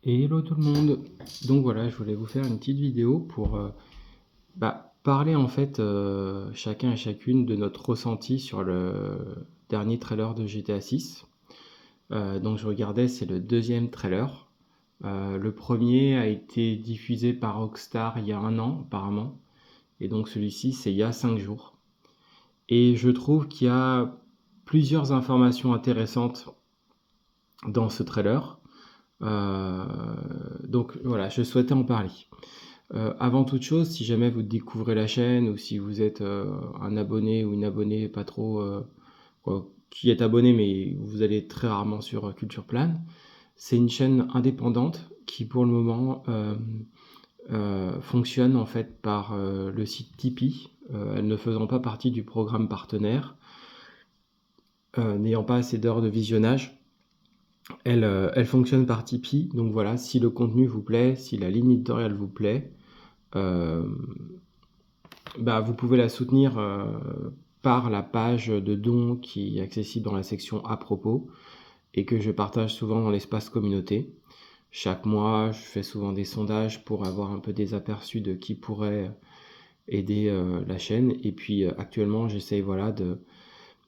Et hello tout le monde. Donc voilà, je voulais vous faire une petite vidéo pour parler en fait chacun et chacune de notre ressenti sur le dernier trailer de GTA 6. Donc je regardais, c'est le deuxième trailer. Le premier a été diffusé par Rockstar il y a un an apparemment. Et donc celui-ci c'est il y a 5 jours. Et je trouve qu'il y a plusieurs informations intéressantes dans ce trailer. Euh, donc voilà, je souhaitais en parler. Avant toute chose, si jamais vous découvrez la chaîne ou si vous êtes un abonné ou une abonnée pas trop, qui est abonné mais vous allez très rarement sur Culture Plan, c'est une chaîne indépendante qui pour le moment fonctionne en fait par le site Tipeee, elle ne faisant pas partie du programme partenaire, n'ayant pas assez d'heures de visionnage. Elle fonctionne par Tipeee, donc voilà, si le contenu vous plaît, si la ligne éditoriale vous plaît, euh, vous pouvez la soutenir par la page de dons qui est accessible dans la section à propos et que je partage souvent dans l'espace communauté. Chaque mois, je fais souvent des sondages pour avoir un peu des aperçus de qui pourrait aider la chaîne. Et puis actuellement, j'essaye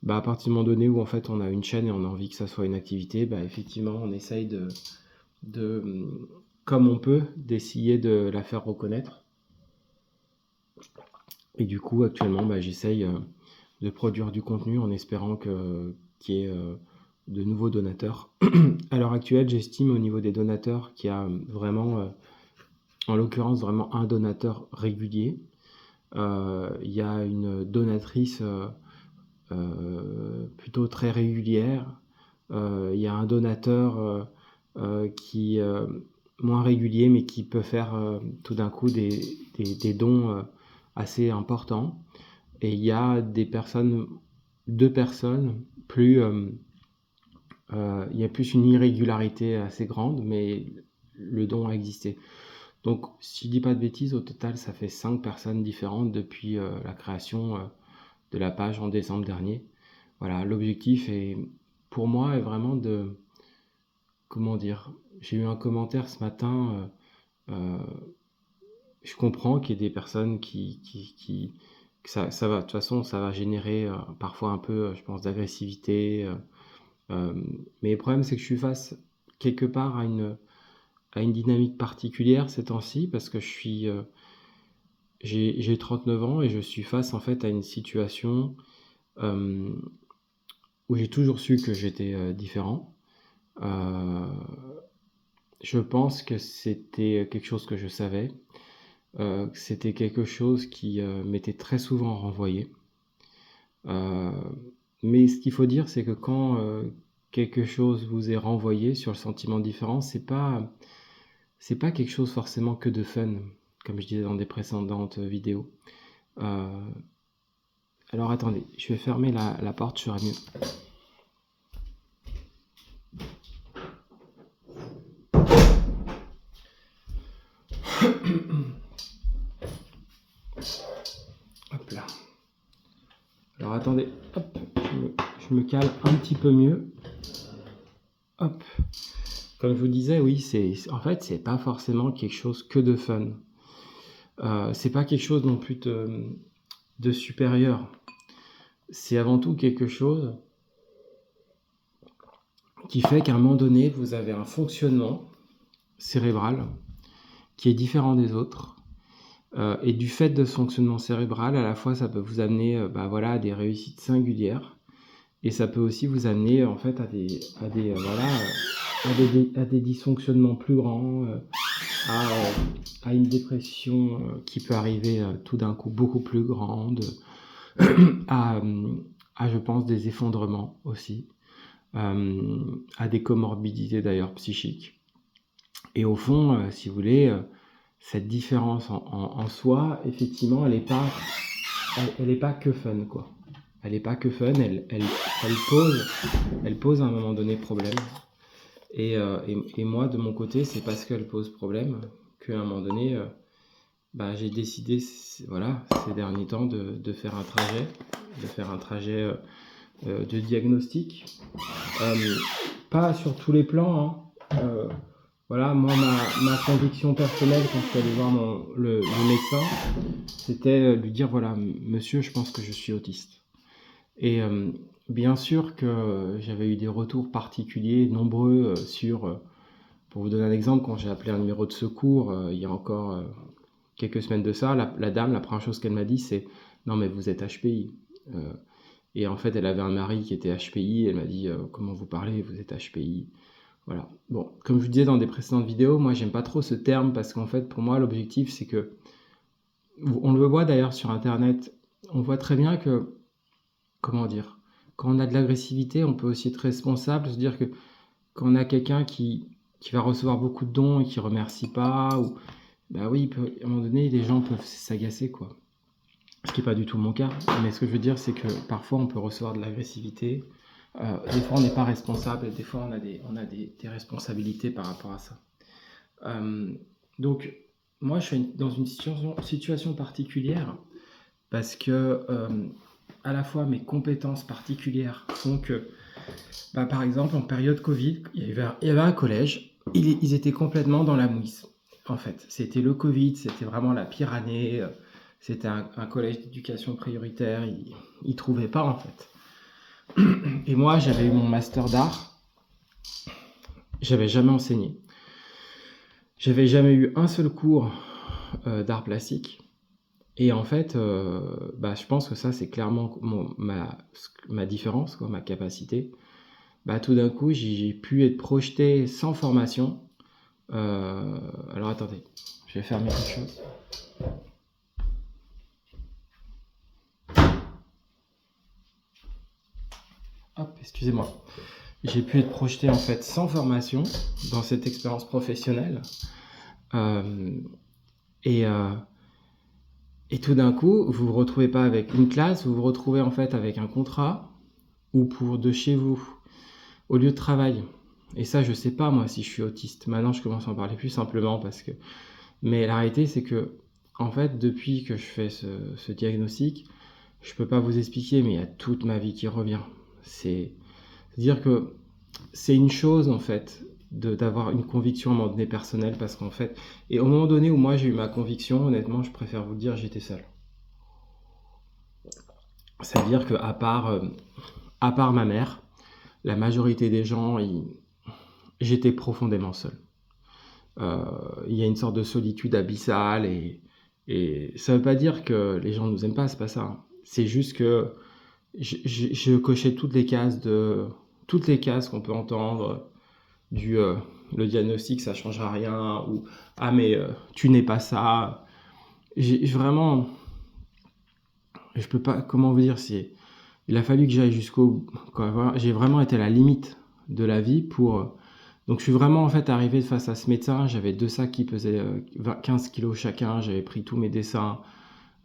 à partir du moment donné où en fait on a une chaîne et on a envie que ça soit une activité, effectivement on essaye de comme on peut, d'essayer de la faire reconnaître. Et du coup, actuellement, j'essaye de produire du contenu en espérant qu'il y ait de nouveaux donateurs. À l'heure actuelle, j'estime au niveau des donateurs qu'il y a vraiment, en l'occurrence, vraiment un donateur régulier. Il y a une donatrice plutôt très régulière. Il y a un donateur qui moins régulier, mais qui peut faire tout d'un coup des dons assez importants. Et il y a deux personnes, il y a plus une irrégularité assez grande, mais le don a existé. Donc, si je dis pas de bêtises, au total, ça fait 5 personnes différentes depuis la création de la page en décembre dernier. Voilà, l'objectif pour moi, est vraiment comment dire, j'ai eu un commentaire ce matin, je comprends qu'il y ait des personnes que ça va, de toute façon, ça va générer parfois un peu, je pense, d'agressivité. Mais le problème, c'est que je suis face quelque part à une dynamique particulière ces temps-ci, parce que j'ai 39 ans et je suis face en fait à une situation euh, où j'ai toujours su que j'étais différent. Euh, je pense que c'était quelque chose que je savais, que c'était quelque chose qui m'était très souvent renvoyé. Euh, mais ce qu'il faut dire, c'est que quand quelque chose vous est renvoyé sur le sentiment différent, c'est pas quelque chose forcément que de fun, comme je disais dans des précédentes vidéos. Euh, alors attendez, je vais fermer la porte, je serai mieux. Hop là. Alors attendez, hop, je me cale un petit peu mieux. Hop. Comme je vous disais, oui, en fait, c'est pas forcément quelque chose que de fun. C'est pas quelque chose non plus de supérieur. C'est avant tout quelque chose qui fait qu'à un moment donné, vous avez un fonctionnement cérébral qui est différent des autres. Et du fait de ce fonctionnement cérébral, à la fois, ça peut vous amener à des réussites singulières. Et ça peut aussi vous amener en fait à des dysfonctionnements plus grands, à une dépression qui peut arriver tout d'un coup beaucoup plus grande, à, je pense, des effondrements aussi, à des comorbidités d'ailleurs psychiques. Et au fond, si vous voulez, cette différence en soi, effectivement, elle est pas que fun, quoi. Elle est pas que fun, elle pose à un moment donné problème. Et moi, de mon côté, c'est parce qu'elle pose problème qu'à un moment donné, j'ai décidé, voilà, ces derniers temps, de faire un trajet de diagnostic. Pas sur tous les plans, hein. Voilà, moi, ma conviction personnelle quand je suis allé voir le médecin, c'était lui dire, voilà, monsieur, je pense que je suis autiste. Et bien sûr que j'avais eu des retours particuliers, nombreux, pour vous donner un exemple, quand j'ai appelé un numéro de secours, il y a encore quelques semaines de ça, la dame, la première chose qu'elle m'a dit, c'est: «Non, mais vous êtes HPI». Euh, et en fait, elle avait un mari qui était HPI, elle m'a dit: «Comment vous parlez, vous êtes HPI». Voilà. Bon, comme je vous disais dans des précédentes vidéos, moi j'aime pas trop ce terme parce qu'en fait, pour moi, l'objectif, c'est que, on le voit d'ailleurs sur Internet, on voit très bien que, comment dire, quand on a de l'agressivité, on peut aussi être responsable, se dire que quand on a quelqu'un qui va recevoir beaucoup de dons et qui remercie pas, ou bah oui, à un moment donné, les gens peuvent s'agacer, quoi. Ce qui n'est pas du tout mon cas, mais ce que je veux dire, c'est que parfois on peut recevoir de l'agressivité. Des fois, on n'est pas responsable, et des fois, on a des responsabilités par rapport à ça. Euh, donc, moi, je suis dans une situation particulière parce que, à la fois, mes compétences particulières font que, bah, par exemple, en période Covid, il y avait un collège, ils étaient complètement dans la mouise. En fait, c'était le Covid, c'était vraiment la pire année. C'était un collège d'éducation prioritaire, ils ne trouvaient pas, en fait. Et moi, j'avais eu mon master d'art, j'avais jamais enseigné. J'avais jamais eu un seul cours d'art plastique. Et en fait, bah, je pense que ça, c'est clairement ma différence, quoi, ma capacité. Bah, tout d'un coup, j'ai pu être projeté sans formation. Alors attendez, je vais fermer quelque chose. Hop, excusez-moi. J'ai pu être projeté en fait sans formation dans cette expérience professionnelle. Euh, et, euh, et tout d'un coup, vous vous retrouvez pas avec une classe, vous vous retrouvez en fait avec un contrat ou pour de chez vous, au lieu de travail. Et ça, je sais pas moi si je suis autiste. Maintenant, je commence à en parler plus simplement parce que. Mais la réalité, c'est que, en fait, depuis que je fais ce diagnostic, je peux pas vous expliquer, mais il y a toute ma vie qui revient. C'est-à-dire que c'est une chose, en fait, d'avoir une conviction à un moment donné personnelle, parce qu'en fait, et au moment donné où moi j'ai eu ma conviction, honnêtement, je préfère vous le dire, j'étais seul. C'est-à-dire que à part ma mère, la majorité des gens, j'étais profondément seul. Euh, il y a une sorte de solitude abyssale, et ça ne veut pas dire que les gens ne nous aiment pas, c'est pas ça, hein. C'est juste que je cochais toutes les cases qu'on peut entendre du le diagnostic ça changera rien, ou ah mais tu n'es pas ça. Vraiment, je peux pas, comment vous dire, il a fallu que j'aille jusqu'au, quoi, voilà, j'ai vraiment été à la limite de la vie pour. Donc je suis vraiment en fait arrivé face à ce médecin, j'avais deux sacs qui pesaient 15 kilos chacun, j'avais pris tous mes dessins,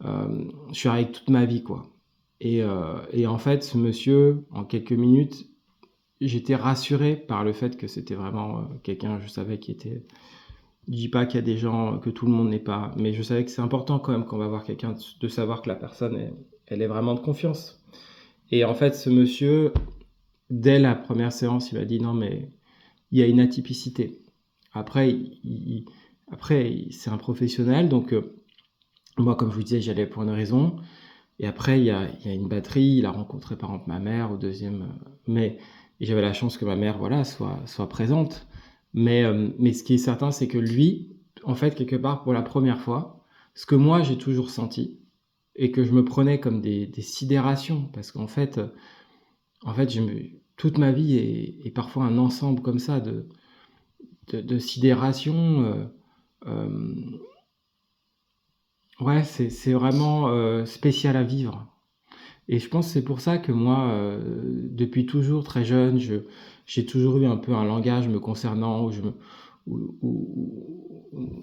je suis arrivé avec toute ma vie, quoi. Et en fait, ce monsieur, en quelques minutes, j'étais rassuré par le fait que c'était vraiment quelqu'un, je savais, qui était. Je dis pas qu'il y a des gens, que tout le monde n'est pas, mais je savais que c'est important quand même quand on va voir quelqu'un de savoir que la personne, elle est vraiment de confiance. Et en fait, ce monsieur, dès la première séance, il m'a dit: non, mais il y a une atypicité. Après, c'est un professionnel, donc moi, comme je vous disais, j'allais pour une raison. Et après, il y a une batterie. Il a rencontré par exemple ma mère au deuxième. Mais et j'avais la chance que ma mère, voilà, soit présente. Mais ce qui est certain, c'est que lui, en fait, quelque part, pour la première fois, ce que moi j'ai toujours senti et que je me prenais comme des sidérations, parce qu'en fait, toute ma vie est parfois un ensemble comme ça de sidérations. Euh, ouais, c'est vraiment spécial à vivre. Et je pense que c'est pour ça que moi, depuis toujours très jeune, j'ai toujours eu un peu un langage me concernant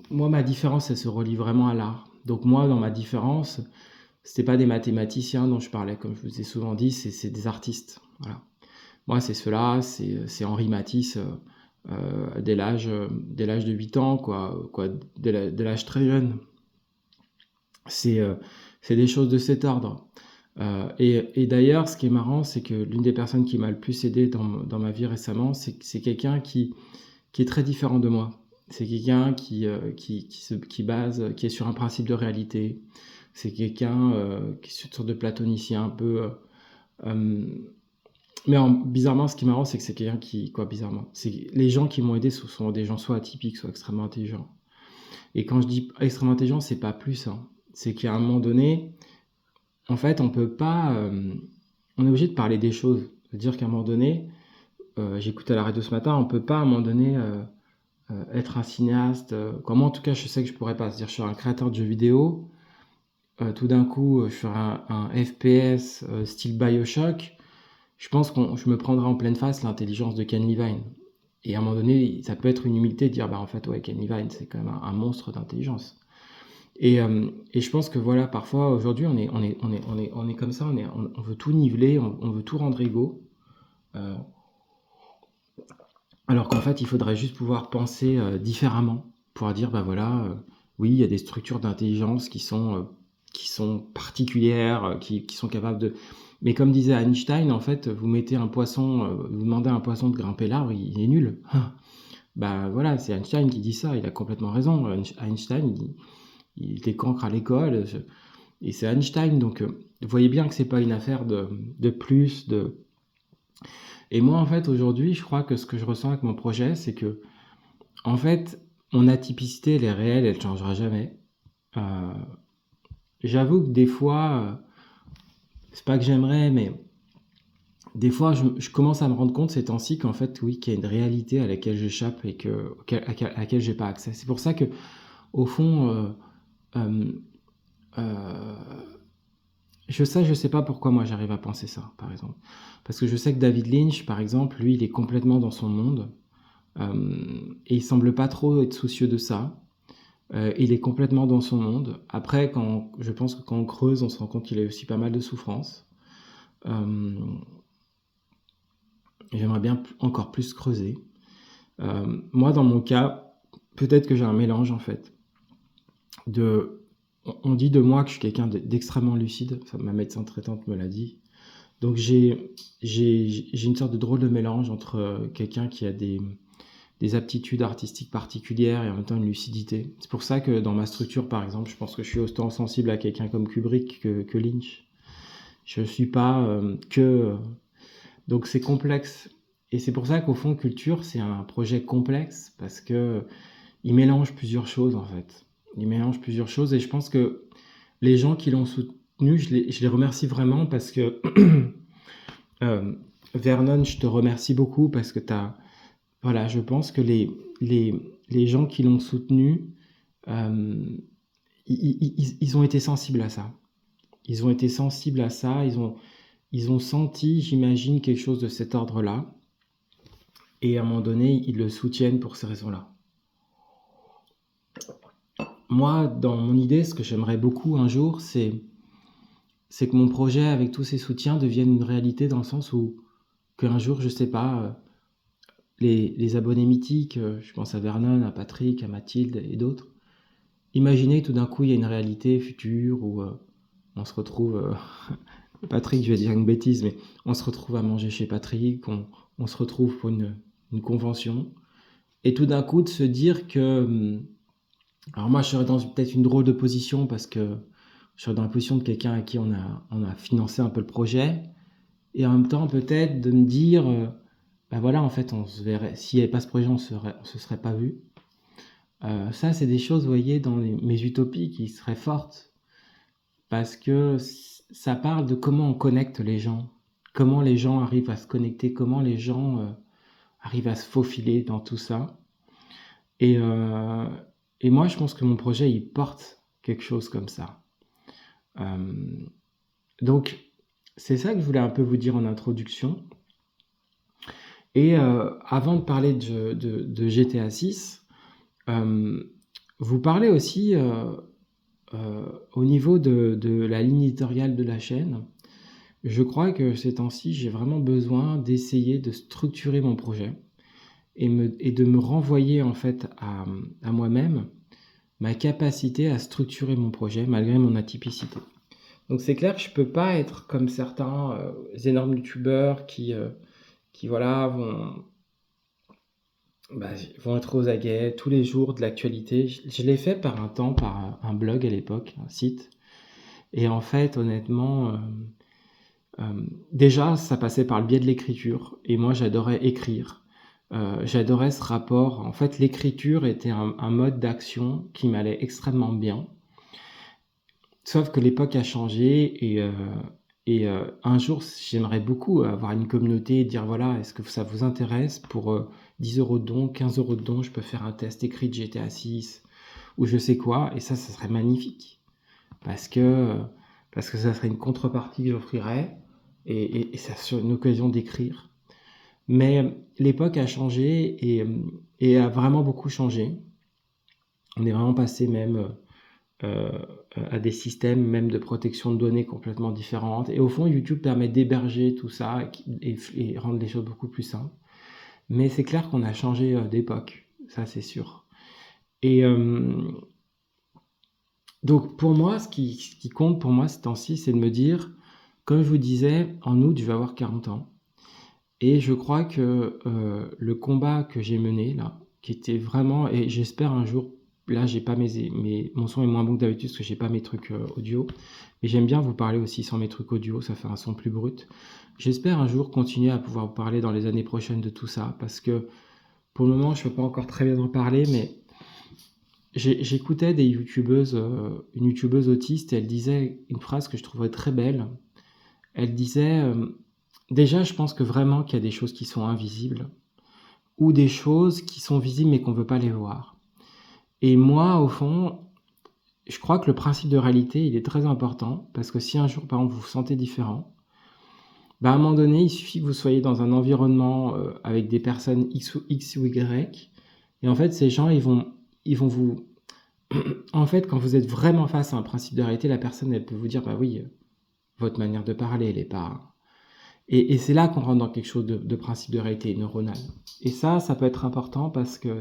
moi, ma différence, elle se relie vraiment à l'art. Donc moi, dans ma différence, c'était pas des mathématiciens dont je parlais, comme je vous ai souvent dit, c'est des artistes. Voilà. Moi, c'est cela, c'est Henri Matisse, dès l'âge de 8 ans, quoi, dès l'âge très jeune. C'est euh, c'est des choses de cet ordre. Et d'ailleurs, ce qui est marrant, c'est que l'une des personnes qui m'a le plus aidé dans ma vie récemment, c'est quelqu'un qui est très différent de moi. C'est quelqu'un qui est sur un principe de réalité. C'est quelqu'un qui est sur une sorte de platonicien un peu. Mais bizarrement, ce qui est marrant, c'est que c'est quelqu'un qui. Quoi, bizarrement? C'est les gens qui m'ont aidé sont des gens soit atypiques, soit extrêmement intelligents. Et quand je dis extrêmement intelligent, c'est pas plus, hein. C'est qu'à un moment donné, en fait, on peut pas. On est obligé de parler des choses. C'est-à-dire qu'à un moment donné, j'écoutais à la radio ce matin, on peut pas à un moment donné être un cinéaste. Moi, en tout cas, je sais que je pourrais pas. C'est-à-dire, je suis un créateur de jeux vidéo. Tout d'un coup, je ferai un FPS style Bioshock. Je pense que je me prendrai en pleine face l'intelligence de Ken Levine. Et à un moment donné, ça peut être une humilité de dire, bah en fait, ouais, Ken Levine, c'est quand même un monstre d'intelligence. Et je pense que voilà, parfois, aujourd'hui, on est comme ça, on veut tout niveler, on veut tout rendre égaux. Euh, alors qu'en fait, il faudrait juste pouvoir penser différemment, pouvoir dire, bah voilà, oui, il y a des structures d'intelligence qui sont particulières, qui sont capables de... Mais comme disait Einstein, en fait, vous mettez un poisson, vous demandez à un poisson de grimper l'arbre, il est nul. Bah voilà, c'est Einstein qui dit ça, il a complètement raison. Einstein, il était cancre à l'école, et c'est Einstein, donc vous voyez bien que c'est pas une affaire de plus, de... Et moi, en fait, aujourd'hui, je crois que ce que je ressens avec mon projet, c'est que, en fait, mon atypicité, elle est réelle, elle ne changera jamais. Euh, J'avoue que des fois, c'est pas que j'aimerais, mais des fois, je commence à me rendre compte ces temps-ci qu'en fait, oui, qu'il y a une réalité à laquelle j'échappe et à laquelle j'ai pas accès. C'est pour ça que, au fond, euh, euh, je sais pas pourquoi moi j'arrive à penser ça, par exemple. Parce que je sais que David Lynch, par exemple, lui, il est complètement dans son monde. Et il semble pas trop être soucieux de ça. Il est complètement dans son monde. Après, je pense que quand on creuse, on se rend compte qu'il a aussi pas mal de souffrances. Euh, J'aimerais bien encore plus creuser. Moi, dans mon cas, peut-être que j'ai un mélange en fait. On dit de moi que je suis quelqu'un d'extrêmement lucide. Enfin, ma médecin traitante me l'a dit. Donc j'ai une sorte de drôle de mélange entre quelqu'un qui a des aptitudes artistiques particulières et en même temps une lucidité. C'est pour ça que dans ma structure, par exemple, je pense que je suis autant sensible à quelqu'un comme Kubrick que Lynch. Je ne suis pas donc c'est complexe. Et c'est pour ça qu'au fond, Culture, c'est un projet complexe parce que il mélange plusieurs choses en fait. Il mélange plusieurs choses et je pense que les gens qui l'ont soutenu, je les remercie vraiment parce que euh, Vernon, je te remercie beaucoup parce que voilà, je pense que les gens qui l'ont soutenu, euh, ils ont été sensibles à ça. Ils ont été sensibles à ça, ils ont senti, j'imagine, quelque chose de cet ordre-là. Et à un moment donné, ils le soutiennent pour ces raisons-là. Moi, dans mon idée, ce que j'aimerais beaucoup un jour, c'est que mon projet, avec tous ces soutiens, devienne une réalité dans le sens où qu'un jour, je sais pas, les abonnés mythiques, je pense à Vernon, à Patrick, à Mathilde et d'autres, imaginez tout d'un coup il y a une réalité future où on se retrouve, Patrick, je vais dire une bêtise, mais on se retrouve à manger chez Patrick, on se retrouve pour une convention, et tout d'un coup de se dire que, alors moi je serais dans peut-être une drôle de position parce que je serais dans la position de quelqu'un à qui on a financé un peu le projet, et en même temps peut-être de me dire, ben voilà, en fait, on se verrait, s'il n'y avait pas ce projet, on se serait pas vu. Ça, c'est des choses, vous voyez, dans mes utopies qui seraient fortes, parce que ça parle de comment on connecte les gens, comment les gens arrivent à se connecter, comment les gens arrivent à se faufiler dans tout ça. Et, euh, et moi, je pense que mon projet, il porte quelque chose comme ça. Euh, donc, c'est ça que je voulais un peu vous dire en introduction. Et avant de parler de GTA 6, euh, vous parlez aussi au niveau de la ligne éditoriale de la chaîne. Je crois que ces temps-ci, j'ai vraiment besoin d'essayer de structurer mon projet et de me renvoyer en fait à moi-même ma capacité à structurer mon projet malgré mon atypicité. Donc c'est clair que je peux pas être comme certains énormes youtubeurs qui voilà Ils vont être aux aguets tous les jours de l'actualité. Je l'ai fait par un temps, par un blog à l'époque, un site. Et en fait, honnêtement, déjà, ça passait par le biais de l'écriture. Et moi, j'adorais écrire. J'adorais ce rapport. En fait, l'écriture était un mode d'action qui m'allait extrêmement bien. Sauf que l'époque a changé un jour, j'aimerais beaucoup avoir une communauté et dire voilà, est-ce que ça vous intéresse pour 10 € de don, 15 € de don, je peux faire un test écrit de GTA 6 ou je sais quoi, et ça serait magnifique parce que, parce que ça serait une contrepartie que j'offrirais et ça serait une occasion d'écrire. Mais l'époque a changé et a vraiment beaucoup changé. On est vraiment passé même euh, à des systèmes même de protection de données complètement différentes. Et au fond, YouTube permet d'héberger tout ça et rendre les choses beaucoup plus simples. Mais c'est clair qu'on a changé d'époque, ça c'est sûr. Et donc pour moi, ce qui compte pour moi ces temps-ci, c'est de me dire, comme je vous disais, en août, je vais avoir 40 ans. Et je crois que le combat que j'ai mené là, qui était vraiment, et j'espère un jour, là j'ai pas mon son est moins bon que d'habitude parce que j'ai pas mes trucs audio, mais j'aime bien vous parler aussi sans mes trucs audio, ça fait un son plus brut. J'espère un jour continuer à pouvoir vous parler dans les années prochaines de tout ça, parce que pour le moment je peux pas encore très bien en parler, mais j'écoutais des youtubeuses, une youtubeuse autiste, et elle disait une phrase que je trouverais très belle. Elle disait, déjà je pense que vraiment qu'il y a des choses qui sont invisibles, ou des choses qui sont visibles mais qu'on ne veut pas les voir. Et moi, au fond, je crois que le principe de réalité, il est très important, parce que si un jour, par exemple, vous vous sentez différent, à un moment donné, il suffit que vous soyez dans un environnement avec des personnes X ou Y, et en fait, ces gens, ils vont vous... En fait, quand vous êtes vraiment face à un principe de réalité, la personne, elle peut vous dire, bah oui, votre manière de parler, elle est pas... Et c'est là qu'on rentre dans quelque chose de principe de réalité neuronale. Et ça peut être important parce que...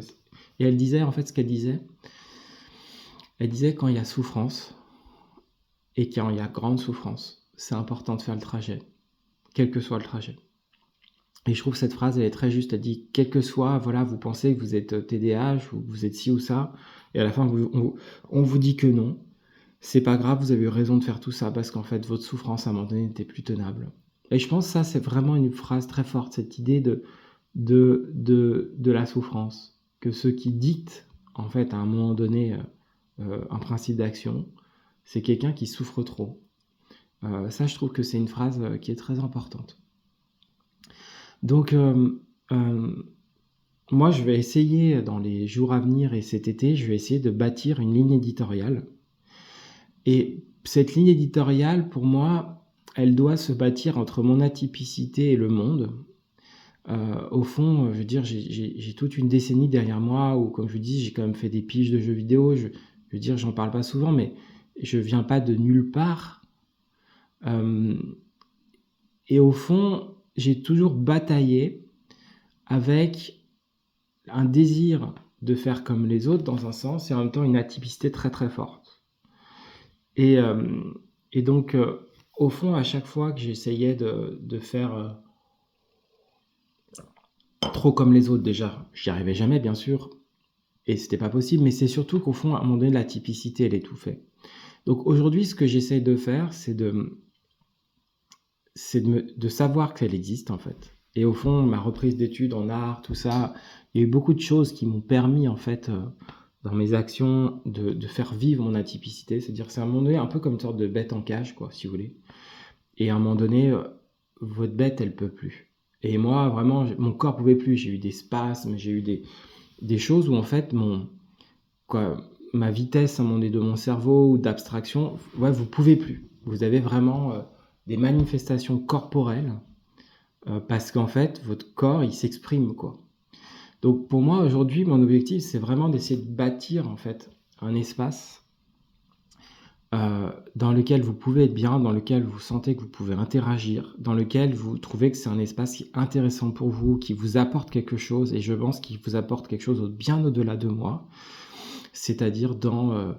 Et elle disait, en fait, ce qu'elle disait, elle disait quand il y a souffrance et quand il y a grande souffrance, c'est important de faire le trajet, quel que soit le trajet. Et je trouve que cette phrase, elle est très juste. Elle dit, quel que soit, voilà, vous pensez que vous êtes TDAH ou vous êtes ci ou ça, et à la fin, on vous dit que non. C'est pas grave, vous avez eu raison de faire tout ça parce qu'en fait, votre souffrance, à un moment donné, n'était plus tenable. Et je pense que ça, c'est vraiment une phrase très forte, cette idée de la souffrance. Que ce qui dicte, en fait, à un moment donné, un principe d'action, c'est quelqu'un qui souffre trop. Ça, je trouve que c'est une phrase qui est très importante. Donc, euh, moi, je vais essayer, dans les jours à venir et cet été, je vais essayer de bâtir une ligne éditoriale. Et cette ligne éditoriale, pour moi, elle doit se bâtir entre mon atypicité et le monde. Au fond, je veux dire, j'ai toute une décennie derrière moi où, comme je vous dis, j'ai quand même fait des piges de jeux vidéo. Je veux dire, j'en parle pas souvent, mais je viens pas de nulle part. Euh, et au fond, j'ai toujours bataillé avec un désir de faire comme les autres dans un sens et en même temps une atypicité très très forte. Et, euh, et donc, au fond, à chaque fois que j'essayais de faire trop comme les autres, déjà, j'y arrivais jamais, bien sûr, et c'était pas possible, mais c'est surtout qu'au fond, à un moment donné, la typicité, elle étouffait. Donc aujourd'hui, ce que j'essaye de faire, c'est de savoir qu'elle existe, en fait. Et au fond, ma reprise d'études en art, tout ça, il y a eu beaucoup de choses qui m'ont permis, en fait, dans mes actions, de faire vivre mon atypicité. C'est-à-dire que c'est à un moment donné un peu comme une sorte de bête en cage, quoi, si vous voulez. Et à un moment donné, votre bête, elle peut plus. Et moi, vraiment, mon corps pouvait plus. J'ai eu des spasmes, j'ai eu des choses où, en fait, ma vitesse à un moment donné de mon cerveau ou d'abstraction, ouais, vous pouvez plus. Vous avez vraiment des manifestations corporelles parce qu'en fait, votre corps, il s'exprime, quoi. Donc pour moi, aujourd'hui, mon objectif, c'est vraiment d'essayer de bâtir, en fait, un espace dans lequel vous pouvez être bien, dans lequel vous sentez que vous pouvez interagir, dans lequel vous trouvez que c'est un espace qui est intéressant pour vous, qui vous apporte quelque chose, et je pense qu'il vous apporte quelque chose bien au-delà de moi, c'est-à-dire dans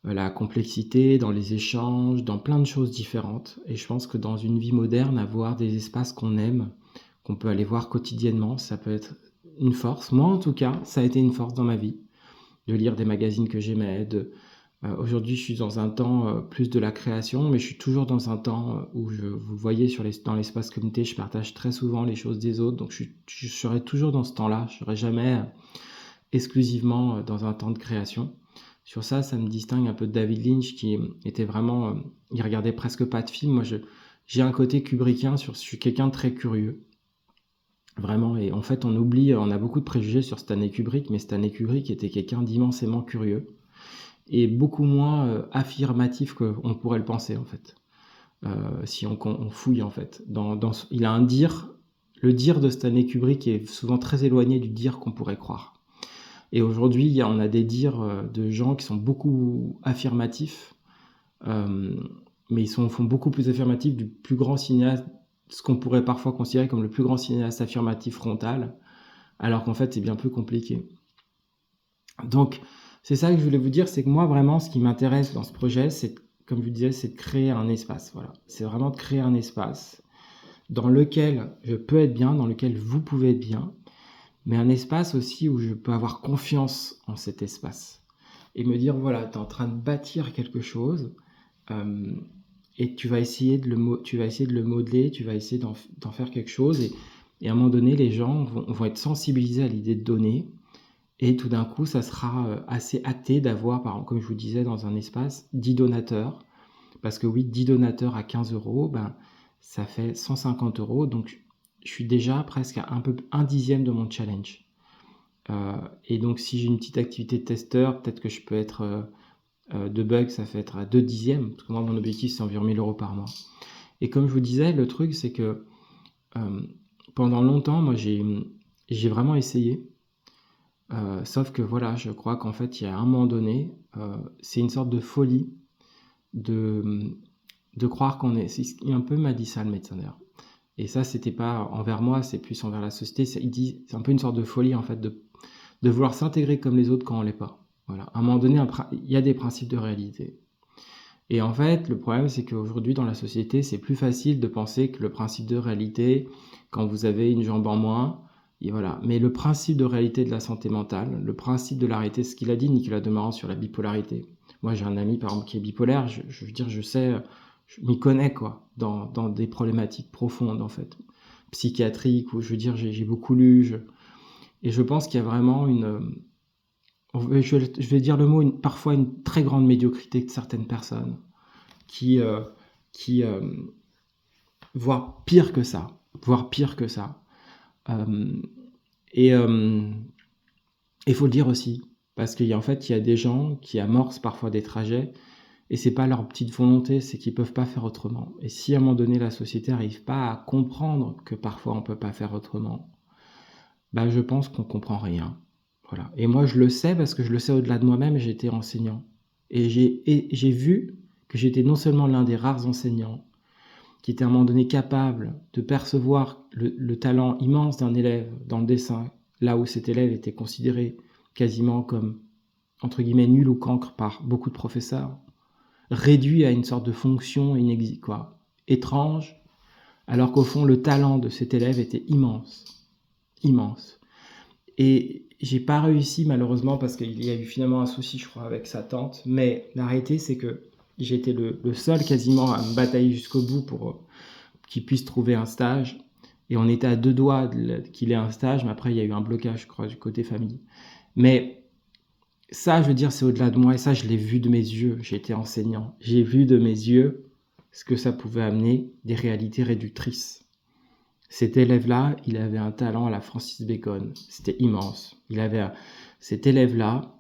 la complexité, dans les échanges, dans plein de choses différentes. Et je pense que dans une vie moderne, avoir des espaces qu'on aime, qu'on peut aller voir quotidiennement, ça peut être une force. Moi, en tout cas, ça a été une force dans ma vie, de lire des magazines que j'aimais, aujourd'hui, je suis dans un temps, plus de la création, mais je suis toujours dans un temps, où vous le voyez dans l'espace communauté, je partage très souvent les choses des autres, donc je serai toujours dans ce temps-là. Je serai jamais, exclusivement, dans un temps de création. Sur ça, ça me distingue un peu de David Lynch qui était vraiment, il regardait presque pas de films. Moi, j'ai un côté kubrickien, je suis quelqu'un de très curieux, vraiment. Et en fait, on a beaucoup de préjugés sur Stanley Kubrick, mais Stanley Kubrick était quelqu'un d'immensément curieux et beaucoup moins affirmatif qu'on pourrait le penser, en fait. Si on fouille, en fait. Il a un dire, le dire de Stanley Kubrick est souvent très éloigné du dire qu'on pourrait croire. Et aujourd'hui, on a des dires de gens qui sont beaucoup affirmatifs, mais font beaucoup plus affirmatifs du plus grand cinéaste, ce qu'on pourrait parfois considérer comme le plus grand cinéaste affirmatif frontal, alors qu'en fait, c'est bien plus compliqué. Donc, c'est ça que je voulais vous dire, c'est que moi, vraiment, ce qui m'intéresse dans ce projet, comme je vous disais, c'est de créer un espace. Voilà. C'est vraiment de créer un espace dans lequel je peux être bien, dans lequel vous pouvez être bien, mais un espace aussi où je peux avoir confiance en cet espace. Et me dire, voilà, tu es en train de bâtir quelque chose, et tu vas essayer de le modeler, tu vas essayer d'en faire quelque chose, et à un moment donné, les gens vont être sensibilisés à l'idée de donner, et tout d'un coup, ça sera assez acté d'avoir, par exemple, comme je vous disais, dans un espace, 10 donateurs. Parce que oui, 10 donateurs à 15 euros, ben, ça fait 150 euros. Donc, je suis déjà presque à un dixième de mon challenge. Et donc, si j'ai une petite activité de testeur, peut-être que je peux être de bugs, ça fait être à 2 dixièmes. Parce que moi, mon objectif, c'est environ 1000 euros par mois. Et comme je vous disais, le truc, c'est que pendant longtemps, moi, j'ai vraiment essayé. Sauf que voilà, je crois qu'en fait, il y a un moment donné, c'est une sorte de folie de croire qu'on est. Il un peu m'a dit ça, le médecin d'ailleurs. Et ça, c'était pas envers moi, c'est plus envers la société. Il dit, c'est un peu une sorte de folie en fait de vouloir s'intégrer comme les autres quand on l'est pas. Voilà. À un moment donné, il y a des principes de réalité. Et en fait, le problème, c'est qu'aujourd'hui, dans la société, c'est plus facile de penser que le principe de réalité, quand vous avez une jambe en moins, et voilà. Mais le principe de réalité de la santé mentale, le principe de la réalité, ce qu'il a dit, Nicolas Demorand, sur la bipolarité. Moi, j'ai un ami, par exemple, qui est bipolaire, je veux dire, je sais, je m'y connais, quoi, dans des problématiques profondes, en fait, psychiatriques, où je veux dire, j'ai beaucoup lu, et je pense qu'il y a vraiment je vais dire le mot, parfois une très grande médiocrité de certaines personnes qui, voire pire que ça, Euh, et il faut le dire aussi, parce qu'en fait, il y a des gens qui amorcent parfois des trajets, et c'est pas leur petite volonté, c'est qu'ils peuvent pas faire autrement. Et si à un moment donné, la société n'arrive pas à comprendre que parfois on peut pas faire autrement, bah, je pense qu'on comprend rien. Voilà. Et moi, je le sais parce que je le sais au-delà de moi-même, j'ai été enseignant. Et j'ai vu que j'étais non seulement l'un des rares enseignants qui était à un moment donné capable de percevoir le talent immense d'un élève dans le dessin, là où cet élève était considéré quasiment comme, entre guillemets, nul ou cancre par beaucoup de professeurs, réduit à une sorte de fonction étrange, alors qu'au fond, le talent de cet élève était immense. Immense. Et j'ai pas réussi malheureusement parce qu'il y a eu finalement un souci, je crois, avec sa tante. Mais la réalité, c'est que j'ai été le seul quasiment à me batailler jusqu'au bout pour qu'il puisse trouver un stage. Et on était à 2 doigts qu'il ait un stage, mais après il y a eu un blocage, je crois, du côté famille. Mais ça, je veux dire, c'est au-delà de moi. Et ça, je l'ai vu de mes yeux. J'ai été enseignant. J'ai vu de mes yeux ce que ça pouvait amener, des réalités réductrices. Cet élève-là, il avait un talent à la Francis Bacon. C'était immense. Cet élève-là,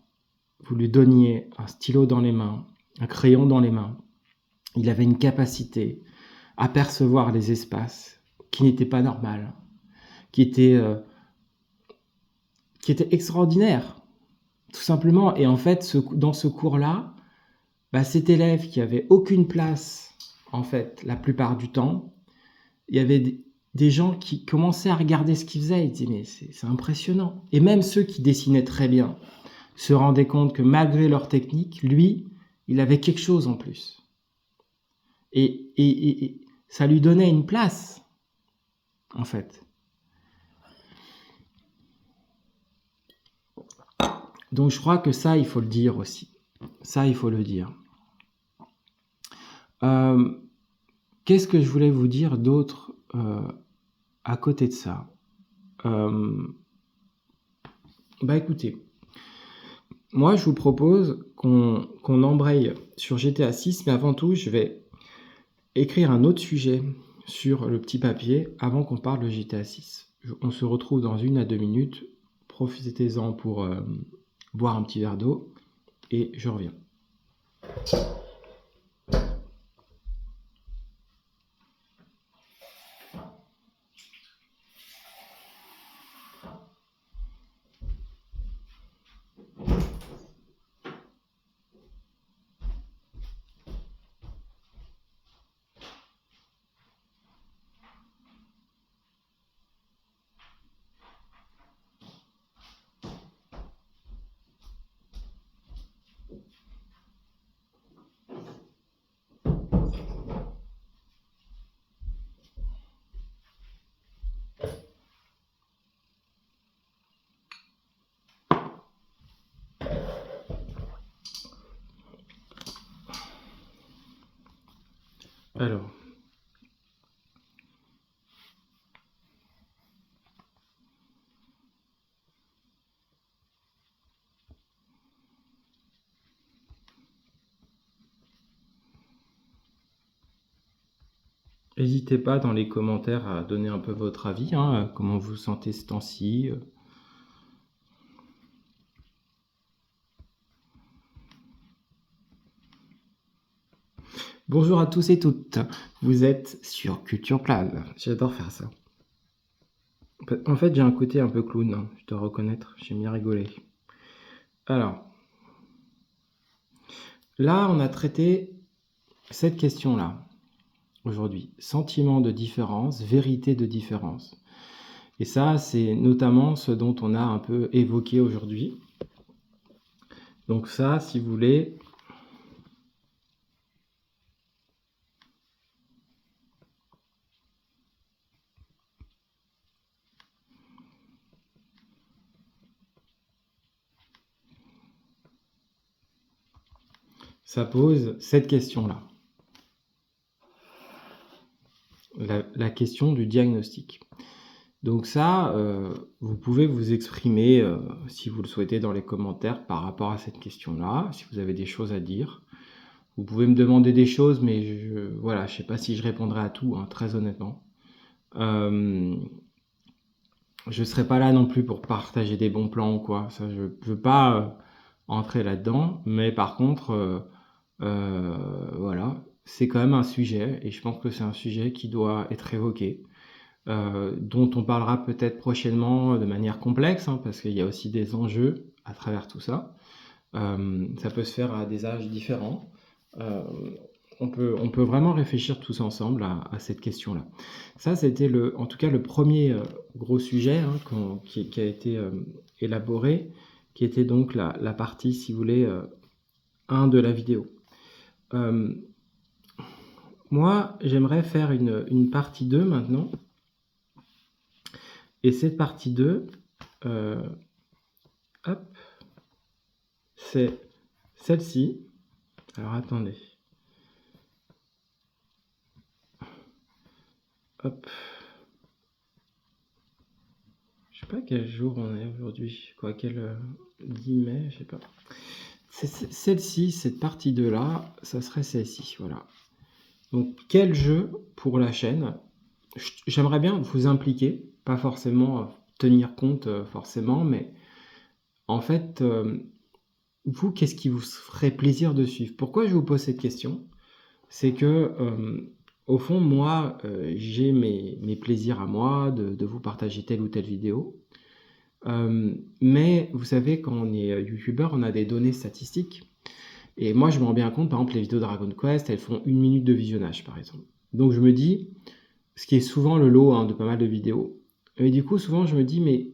vous lui donniez un stylo dans les mains, un crayon dans les mains. Il avait une capacité à percevoir les espaces qui n'était pas normale, qui était extraordinaire, tout simplement. Et en fait, dans ce cours-là, cet élève qui avait aucune place, en fait, la plupart du temps, il y avait des gens qui commençaient à regarder ce qu'il faisait. Ils disaient, mais c'est impressionnant. Et même ceux qui dessinaient très bien se rendaient compte que malgré leur technique, lui, il avait quelque chose en plus. Et ça lui donnait une place, en fait. Donc je crois que ça, il faut le dire aussi. Ça, il faut le dire. Qu'est-ce que je voulais vous dire d'autre à côté de ça? Écoutez, moi je vous propose qu'on embraye sur GTA 6, mais avant tout, je vais écrire un autre sujet sur le petit papier avant qu'on parle de GTA 6. On se retrouve dans 1 à 2 minutes. Profitez-en pour boire un petit verre d'eau et je reviens. Alors, n'hésitez pas dans les commentaires à donner un peu votre avis, hein, comment vous vous sentez ce temps-ci. Bonjour à tous et toutes, vous êtes sur Culture Cloud. J'adore faire ça. En fait, j'ai un côté un peu clown, hein, je dois reconnaître, j'aime bien rigoler. Alors, là, on a traité cette question-là aujourd'hui. Sentiment de différence, vérité de différence. Et ça, c'est notamment ce dont on a un peu évoqué aujourd'hui. Donc ça, si vous voulez, ça pose cette question-là. La question du diagnostic. Donc ça, vous pouvez vous exprimer, si vous le souhaitez, dans les commentaires par rapport à cette question-là, si vous avez des choses à dire. Vous pouvez me demander des choses, mais voilà, je sais pas si je répondrai à tout, hein, très honnêtement. Je serai pas là non plus pour partager des bons plans ou quoi. Ça, je veux pas entrer là-dedans. Mais par contre, voilà, c'est quand même un sujet, et je pense que c'est un sujet qui doit être évoqué. Dont on parlera peut-être prochainement de manière complexe, hein, parce qu'il y a aussi des enjeux à travers tout ça. Ça peut se faire à des âges différents. On peut vraiment réfléchir tous ensemble à cette question-là. Ça, c'était en tout cas le premier gros sujet, hein, qui a été élaboré, qui était donc la partie, si vous voulez, 1 de la vidéo. Moi, j'aimerais faire une partie 2 maintenant. Et cette partie 2, hop, c'est celle-ci. Alors attendez. Hop. Je sais pas quel jour on est aujourd'hui. Quoi, quel 10 mai, je sais pas. Celle-ci, cette partie 2 là, ça serait celle-ci, voilà. Donc quel jeu pour la chaîne? J'aimerais bien vous impliquer, pas forcément tenir compte forcément, mais en fait, vous, qu'est-ce qui vous ferait plaisir de suivre? Pourquoi je vous pose cette question? C'est que, au fond, moi, j'ai mes plaisirs à moi de vous partager telle ou telle vidéo. Mais vous savez, quand on est youtubeur, on a des données statistiques. Et moi, je me rends bien compte, par exemple, les vidéos Dragon Quest, elles font 1 minute de visionnage, par exemple. Donc je me dis, ce qui est souvent le lot, hein, de pas mal de vidéos. Et du coup, souvent, je me dis, mais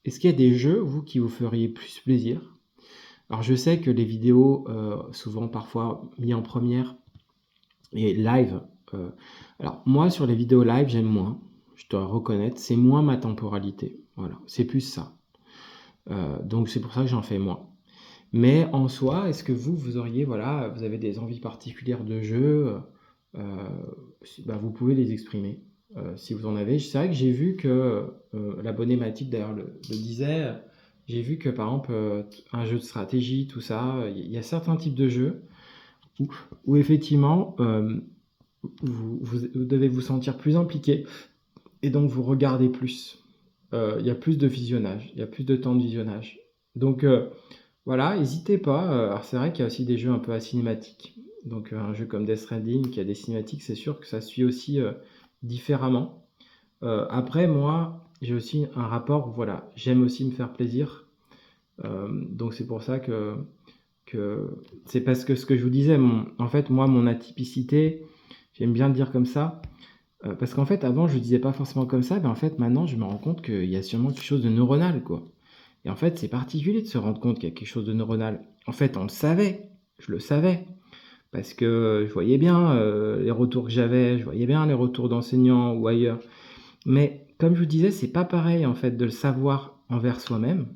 est-ce qu'il y a des jeux, vous, qui vous feriez plus plaisir? Alors je sais que les vidéos, souvent parfois mis en première et live, alors moi sur les vidéos live, j'aime moins, je dois reconnaître, c'est moins ma temporalité, voilà, c'est plus ça. Donc c'est pour ça que j'en fais moins. Mais en soi, est-ce que vous auriez, voilà, vous avez des envies particulières de jeu, vous pouvez les exprimer, si vous en avez. C'est vrai que j'ai vu que, l'abonné Matic d'ailleurs le disait, j'ai vu que par exemple, un jeu de stratégie, tout ça, il y a certains types de jeux où effectivement, vous devez vous sentir plus impliqué et donc vous regardez plus. Il y a plus de visionnage, il y a plus de temps de visionnage. Donc, voilà, n'hésitez pas. Alors c'est vrai qu'il y a aussi des jeux un peu à cinématique. Donc un jeu comme Death Stranding qui a des cinématiques, c'est sûr que ça suit aussi différemment. Après, moi, j'ai aussi un rapport où voilà, j'aime aussi me faire plaisir. Donc c'est pour ça que c'est parce que ce que je vous disais, en fait, moi, mon atypicité, j'aime bien le dire comme ça, parce qu'en fait, avant, je ne disais pas forcément comme ça, mais en fait, maintenant, je me rends compte qu'il y a sûrement quelque chose de neuronal, quoi. Et en fait, c'est particulier de se rendre compte qu'il y a quelque chose de neuronal. En fait, on le savait, je le savais, parce que je voyais bien les retours que j'avais, je voyais bien les retours d'enseignants ou ailleurs. Mais comme je vous disais, c'est pas pareil en fait de le savoir envers soi-même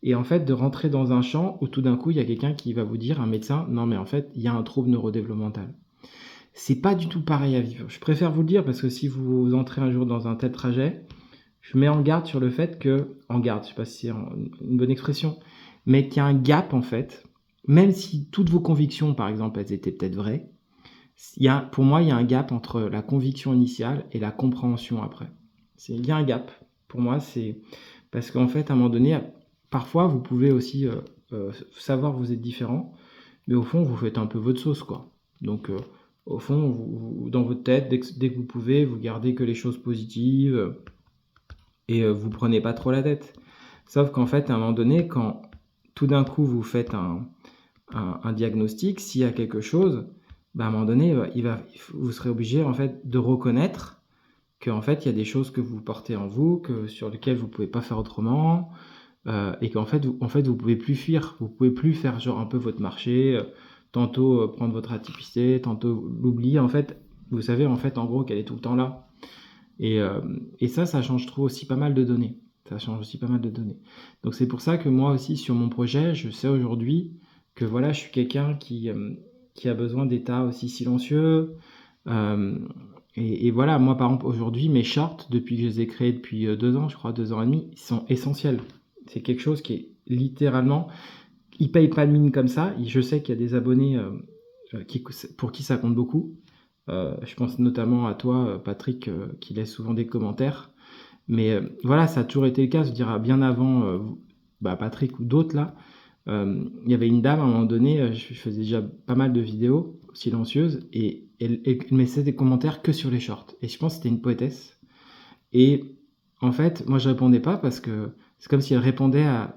et en fait de rentrer dans un champ où tout d'un coup il y a quelqu'un qui va vous dire, un médecin, non mais en fait il y a un trouble neurodéveloppemental. C'est pas du tout pareil à vivre. Je préfère vous le dire parce que si vous entrez un jour dans un tel trajet, je mets en garde sur le fait que, en garde, je sais pas si c'est une bonne expression, mais qu'il y a un gap en fait, même si toutes vos convictions, par exemple, elles étaient peut-être vraies, pour moi, il y a un gap entre la conviction initiale et la compréhension après. Il y a un gap. Pour moi, c'est parce qu'en fait, à un moment donné, parfois, vous pouvez aussi savoir que vous êtes différent, mais au fond, vous faites un peu votre sauce, quoi. Donc, au fond, dans votre tête, dès que vous pouvez, vous gardez que les choses positives et vous prenez pas trop la tête. Sauf qu'en fait, à un moment donné, quand tout d'un coup vous faites un diagnostic, s'il y a quelque chose, à un moment donné, vous serez obligé en fait de reconnaître qu'en fait il y a des choses que vous portez en vous, sur lesquelles vous pouvez pas faire autrement, et qu'en fait, vous pouvez plus fuir, vous pouvez plus faire genre un peu votre marché, tantôt prendre votre atypicité, tantôt l'oublier. En fait, vous savez en fait en gros qu'elle est tout le temps là. Et ça change trop aussi pas mal de données. Ça change aussi pas mal de données. Donc c'est pour ça que moi aussi sur mon projet, je sais aujourd'hui que voilà, je suis quelqu'un qui a besoin d'états aussi silencieux. Euh, et voilà, moi par exemple aujourd'hui, mes shorts, depuis que je les ai créés depuis 2 ans, je crois 2 ans et demi, ils sont essentiels. C'est quelque chose qui est littéralement, ils payent pas de mine comme ça. Je sais qu'il y a des abonnés pour qui ça compte beaucoup. Je pense notamment à toi, Patrick, qui laisse souvent des commentaires. Mais voilà, ça a toujours été le cas, je dirais bien avant Patrick ou d'autres là. Il y avait une dame à un moment donné, je faisais déjà pas mal de vidéos silencieuses et elle mettait des commentaires que sur les shorts. Et je pense que c'était une poétesse. Et en fait, moi je répondais pas parce que c'est comme si elle répondait à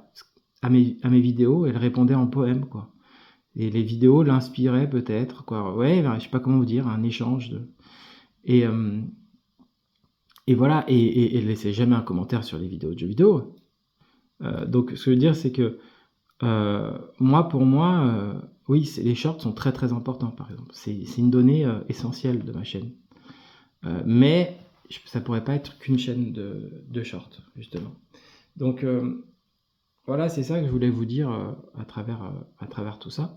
mes vidéos, elle répondait en poème quoi. Et les vidéos l'inspiraient peut-être, quoi. Ouais, je sais pas comment vous dire, un échange de. Et, euh, et voilà, et laissez jamais un commentaire sur les vidéos de jeux vidéo. Donc, ce que je veux dire, c'est que moi, pour moi, oui, les shorts sont très très importants, par exemple. C'est une donnée essentielle de ma chaîne. Mais ça pourrait pas être qu'une chaîne de shorts, justement. Donc, voilà, c'est ça que je voulais vous dire à travers tout ça.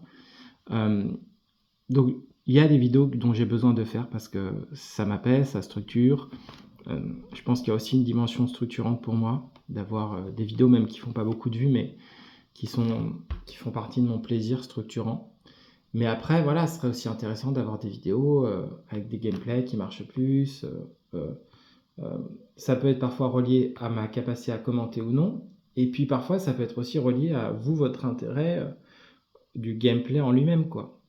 Donc, il y a des vidéos dont j'ai besoin de faire parce que ça m'apaise, ça structure. Je pense qu'il y a aussi une dimension structurante pour moi d'avoir des vidéos même qui font pas beaucoup de vues, mais qui font partie de mon plaisir structurant. Mais après, voilà, ce serait aussi intéressant d'avoir des vidéos avec des gameplays qui marchent plus. Ça peut être parfois relié à ma capacité à commenter ou non. Et puis parfois, ça peut être aussi relié à vous, votre intérêt du gameplay en lui-même, quoi.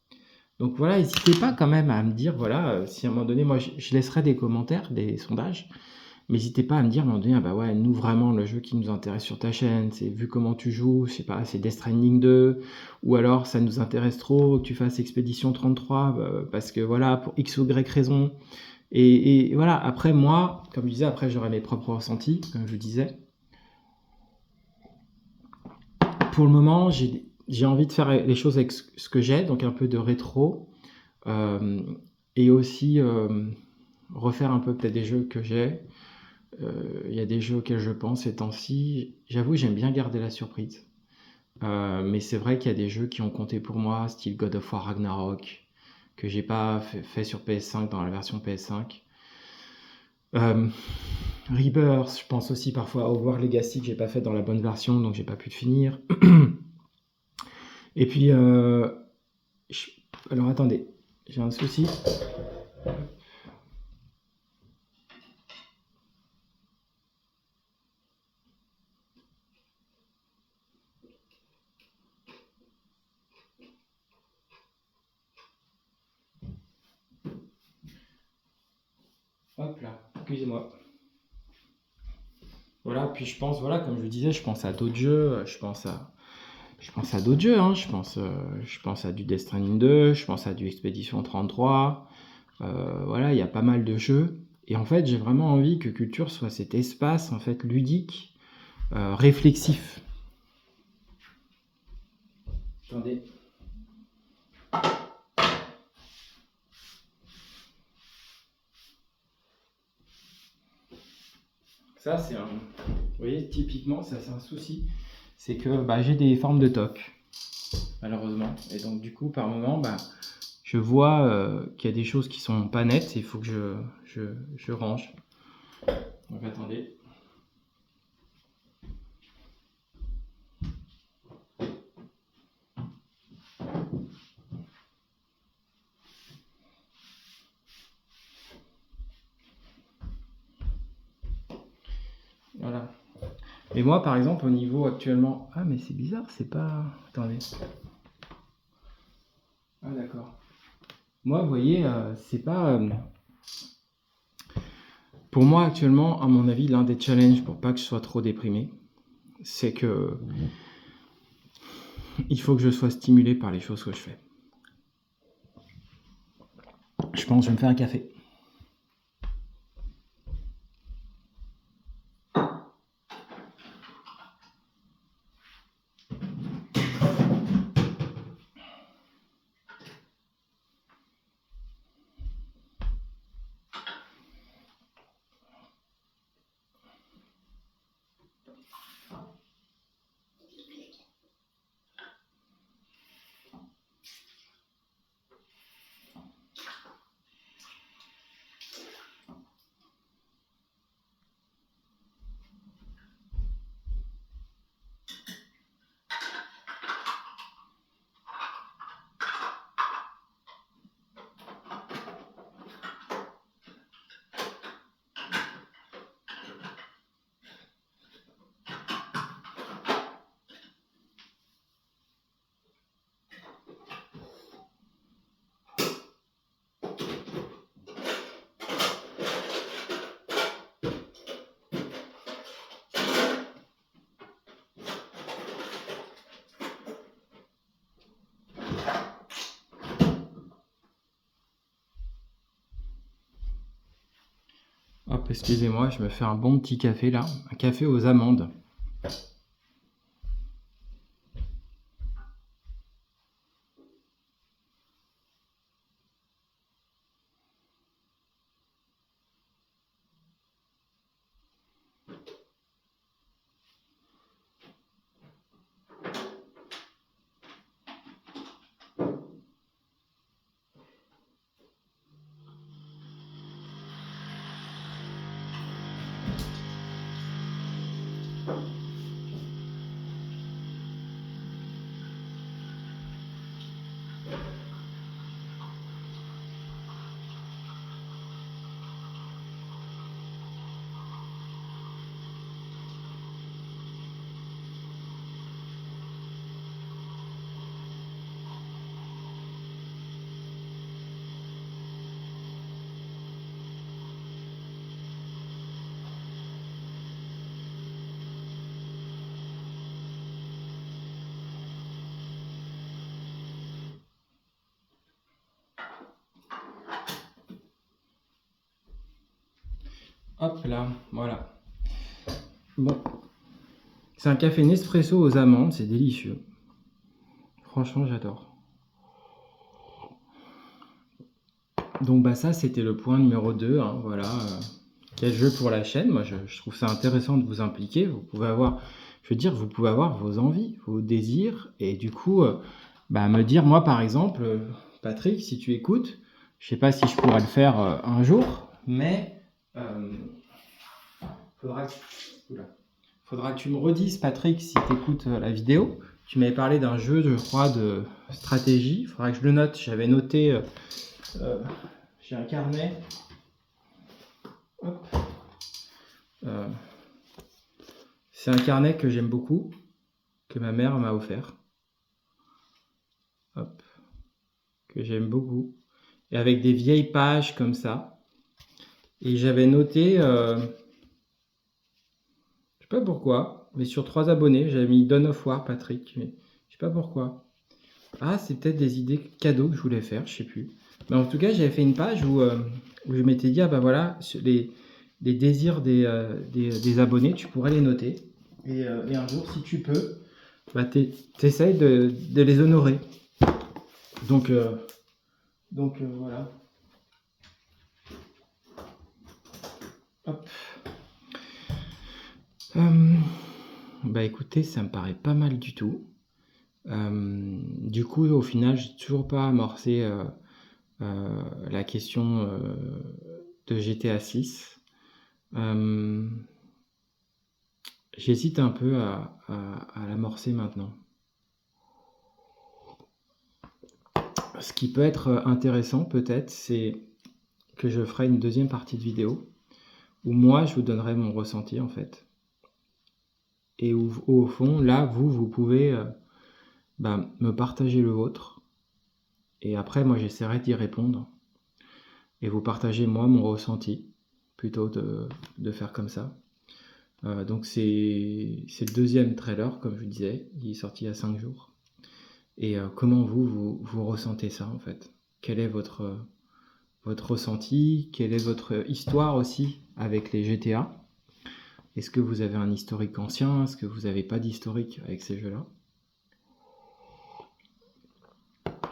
Donc voilà, n'hésitez pas quand même à me dire, voilà, si à un moment donné, moi je laisserai des commentaires, des sondages, mais n'hésitez pas à me dire à un moment donné, ah bah ouais, nous vraiment, le jeu qui nous intéresse sur ta chaîne, c'est vu comment tu joues, je sais pas, c'est Death Stranding 2, ou alors ça nous intéresse trop que tu fasses Expédition 33, parce que voilà, pour X ou Y raison. Et voilà, après moi, comme je disais, après j'aurai mes propres ressentis, comme je vous disais. Pour le moment, j'ai envie de faire les choses avec ce que j'ai, donc un peu de rétro, et aussi refaire un peu peut-être des jeux que j'ai. Il y a des jeux auxquels je pense ces temps-ci. J'avoue, j'aime bien garder la surprise. Mais c'est vrai qu'il y a des jeux qui ont compté pour moi, style God of War Ragnarok, que j'ai pas fait sur PS5 dans la version PS5. Euh, Rebirth, je pense aussi parfois à Hogwarts Legacy que j'ai pas fait dans la bonne version, donc j'ai pas pu le finir. Et puis, je- alors attendez, j'ai un souci. Hop là, excusez-moi. Voilà, puis je pense, voilà, comme je vous disais, je pense à d'autres jeux, je pense à d'autres jeux, hein, je pense à du Death Stranding 2, je pense à du Expedition 33, voilà, il y a pas mal de jeux. Et en fait, j'ai vraiment envie que Culture soit cet espace, en fait, ludique, réflexif. Attendez. Ça, c'est un... Vous voyez, typiquement, ça, c'est un souci. C'est que bah, j'ai des formes de toc, malheureusement. Et donc, du coup, par moment, bah, je vois qu'il y a des choses qui sont pas nettes et il faut que je range. Donc, attendez. Voilà. Et moi, par exemple, au niveau actuellement... Ah, mais c'est bizarre, c'est pas... Attendez. Ah, d'accord. Moi, vous voyez, c'est pas... Pour moi, actuellement, à mon avis, l'un des challenges pour pas que je sois trop déprimé, c'est que il faut que je sois stimulé par les choses que je fais. Je pense que je vais me faire un café. Hop, excusez-moi, je me fais un bon petit café là. Un café aux amandes. Hop là, voilà. Bon, c'est un café Nespresso aux amandes, c'est délicieux. Franchement, j'adore. Donc bah ça, c'était le point numéro 2, hein, voilà. quel jeu pour la chaîne. Moi, je trouve ça intéressant de vous impliquer. Vous pouvez avoir, je veux dire, vous pouvez avoir vos envies, vos désirs, et du coup, me dire, moi, par exemple, Patrick, si tu écoutes, je sais pas si je pourrais le faire un jour, mais faudra que tu me redises, Patrick, si tu écoutes la vidéo. Tu m'avais parlé d'un jeu, je crois, de stratégie. Il faudra que je le note. J'avais noté, j'ai un carnet. Hop. C'est un carnet que j'aime beaucoup, que ma mère m'a offert. Hop. Que j'aime beaucoup. Et avec des vieilles pages comme ça. Et j'avais noté, je sais pas pourquoi, mais sur 3 abonnés, j'avais mis Dawn of War, Patrick. Mais je sais pas pourquoi. Ah, c'est peut-être des idées cadeaux que je voulais faire, je sais plus. Mais en tout cas, j'avais fait une page où je m'étais dit, ah bah voilà, les désirs des abonnés, tu pourrais les noter. Et un jour, si tu peux, bah t'essayes de les honorer. Donc voilà. Hop. Bah écoutez, ça me paraît pas mal du tout. Du coup, au final, j'ai toujours pas amorcé la question de GTA 6. J'hésite un peu à l'amorcer maintenant. Ce qui peut être intéressant peut-être, c'est que je ferai une deuxième partie de vidéo où moi je vous donnerai mon ressenti en fait. Et où, au fond, là, vous pouvez me partager le vôtre. Et après, moi j'essaierai d'y répondre. Et vous partagez moi mon ressenti, plutôt de faire comme ça. Donc c'est le deuxième trailer, comme je vous disais, il est sorti il y a 5 jours. Et comment vous ressentez ça en fait? Quel est votre ressenti? Quelle est votre histoire aussi avec les GTA? Est-ce que vous avez un historique ancien? Est-ce que vous n'avez pas d'historique avec ces jeux-là?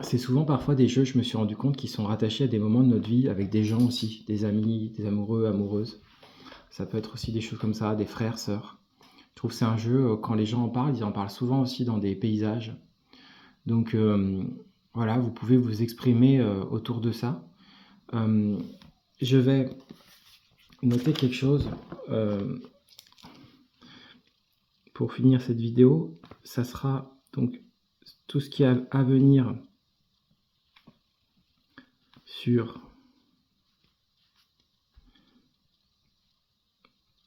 C'est souvent parfois des jeux, je me suis rendu compte, qui sont rattachés à des moments de notre vie avec des gens aussi, des amis, des amoureux, amoureuses. Ça peut être aussi des choses comme ça, des frères, sœurs. Je trouve que c'est un jeu, quand les gens en parlent, ils en parlent souvent aussi dans des paysages. Donc voilà, vous pouvez vous exprimer autour de ça. Je vais noter quelque chose pour finir cette vidéo. Ça sera donc tout ce qui est à venir sur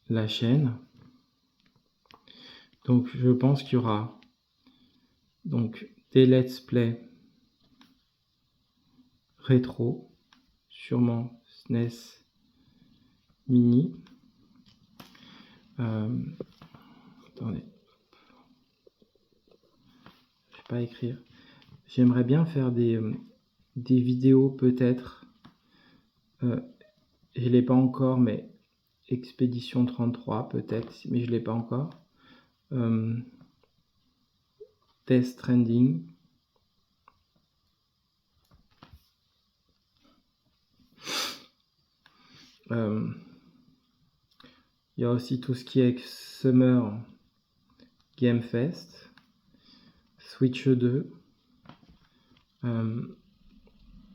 la chaîne. Donc je pense qu'il y aura donc des let's play rétro, sûrement SNES Mini. Attendez, je vais pas écrire. J'aimerais bien faire des vidéos peut-être. Je l'ai pas encore, mais Expédition 33 peut-être, mais je l'ai pas encore. Death Stranding. Il y a aussi tout ce qui est Summer Game Fest, Switch 2,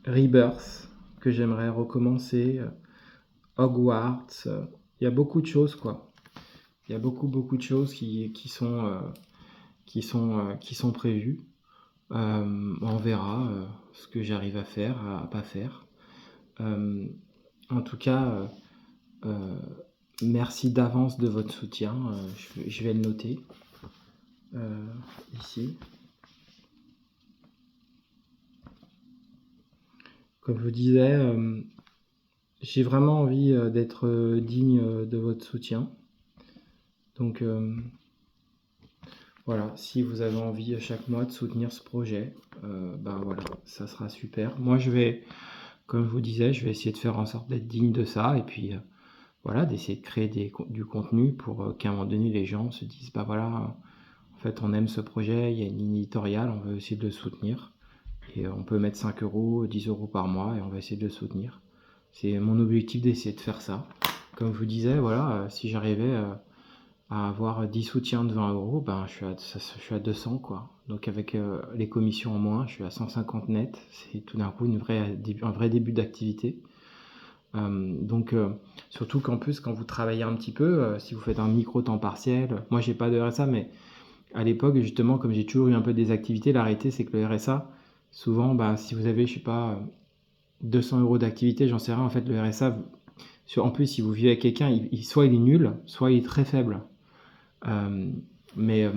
Rebirth, que j'aimerais recommencer, Hogwarts. Il y a beaucoup de choses, quoi. Il y a beaucoup de choses qui sont prévues. On verra ce que j'arrive à faire, à pas faire. En tout cas, merci d'avance de votre soutien. Je vais le noter ici. Comme je vous disais, j'ai vraiment envie d'être digne de votre soutien. Donc voilà, si vous avez envie chaque mois de soutenir ce projet, voilà, ça sera super. Moi je vais, comme je vous disais, je vais essayer de faire en sorte d'être digne de ça et puis voilà, d'essayer de créer du contenu pour qu'à un moment donné les gens se disent voilà, en fait on aime ce projet, il y a une ligne éditoriale, on veut essayer de le soutenir. Et on peut mettre 5 €, 10 € par mois et on va essayer de le soutenir. C'est mon objectif d'essayer de faire ça. comme je vous disais, voilà, si j'arrivais à avoir 10 soutiens de 20 euros, ben, je suis à 200, quoi. Donc avec les commissions en moins, je suis à 150 net. C'est tout d'un coup un vrai début d'activité. Donc, surtout qu'en plus, quand vous travaillez un petit peu, si vous faites un micro temps partiel, moi j'ai pas de RSA, mais à l'époque, justement, comme j'ai toujours eu un peu des activités, la réalité c'est que le RSA, souvent, bah, si vous avez, je sais pas, 200 euros d'activité, j'en sais rien, en fait, le RSA, en plus, si vous vivez avec quelqu'un, soit il est nul, soit il est très faible. Euh, mais, euh,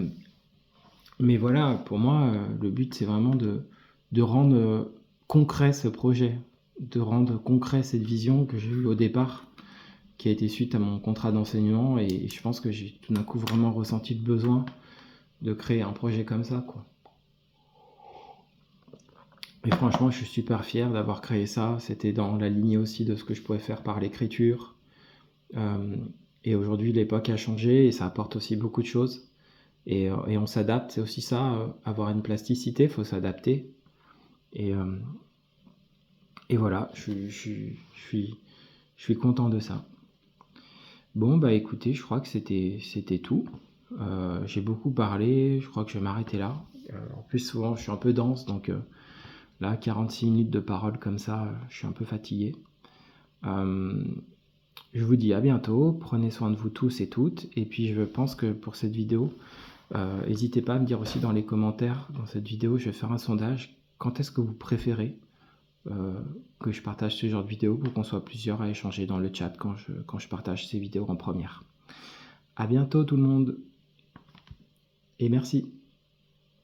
mais voilà, pour moi, le but c'est vraiment de rendre concret ce projet, de rendre concret cette vision que j'ai eue au départ, qui a été suite à mon contrat d'enseignement, et je pense que j'ai tout d'un coup vraiment ressenti le besoin de créer un projet comme ça, quoi. Et franchement, je suis super fier d'avoir créé ça. C'était dans la lignée aussi de ce que je pouvais faire par l'écriture. Euh, et aujourd'hui, l'époque a changé et ça apporte aussi beaucoup de choses. Et on s'adapte, c'est aussi ça, avoir une plasticité, il faut s'adapter. Et, euh, et voilà, je suis content de ça. Bon, bah écoutez, je crois que c'était tout. J'ai beaucoup parlé, je crois que je vais m'arrêter là. En plus, souvent, je suis un peu dense, donc là, 46 minutes de parole comme ça, je suis un peu fatigué. Euh, je vous dis à bientôt, prenez soin de vous tous et toutes, et puis je pense que pour cette vidéo, n'hésitez pas à me dire aussi dans les commentaires, dans cette vidéo, je vais faire un sondage, quand est-ce que vous préférez euh, que je partage ce genre de vidéo pour qu'on soit plusieurs à échanger dans le chat quand je partage ces vidéos en première. À bientôt tout le monde, et merci.